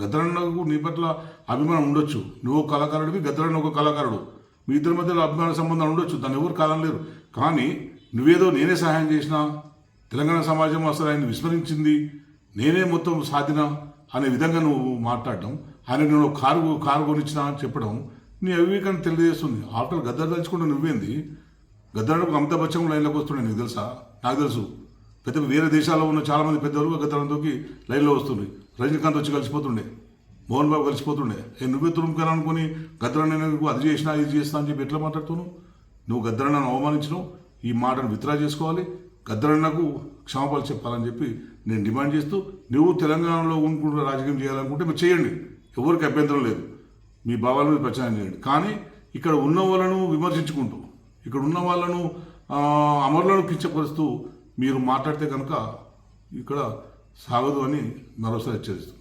గద్దరన్నకు నీ పట్ల అభిమానం ఉండొచ్చు, నువ్వు కళాకారుడివి, గద్దరన్న ఒక కళాకారుడు, మీ ఇద్దరి మధ్యలో అభిమాన సంబంధాలు ఉండొచ్చు, దాన్ని ఎవరు కాదనలేరు. కానీ నువ్వేదో నేనే సహాయం చేసినా, తెలంగాణ సమాజం అసలు ఆయన విస్మరించింది, నేనే మొత్తం సాధిన అనే విధంగా నువ్వు మాట్లాడటం, ఆయన నేను కారు కొనిచ్చినా అని చెప్పడం నీ అవివేకాన్ని తెలియజేస్తుంది. ఆఫ్టర్ గద్దర్ తలుచుకుంటే నువ్వేంది? గద్దరన్నకు అమితాబ్ బచ్చన్ లైన్లోకి వస్తుండే, నీకు తెలుసా? నాకు తెలుసు. పెద్ద వేరే దేశాల్లో ఉన్న చాలామంది పెద్దలు గద్దరన్నతోకి లైన్లో వస్తుండే. రజనీకాంత్ వచ్చి కలిసిపోతుండే, మోహన్ బాబు కలిసిపోతుండే. నువ్వే తురుముకాను అనుకుని గద్దరన్న అది చేసినా ఇది చేస్తా అని చెప్పి ఎట్లా మాట్లాడుతున్నావు? నువ్వు గద్దరన్నను అవమానించినావు. ఈ మాటను విత్డ్రా చేసుకోవాలి, గద్దరన్నకు క్షమాపణలు చెప్పాలని చెప్పి నేను డిమాండ్ చేస్తూ, నువ్వు తెలంగాణలో ఉంటున్న రాజకీయం చేయాలనుకుంటే మీరు చేయండి, ఎవరికి అభ్యంతరం లేదు, మీ భావాలను ప్రచారం చేయండి. కానీ ఇక్కడ ఉన్న వాళ్ళను విమర్శించుకుంటూ, ఇక్కడ ఉన్న వాళ్ళను అమరులను కించపరుస్తూ మీరు మాట్లాడితే కనుక ఇక్కడ సాగదు అని మరోసారి హెచ్చరిస్తాం.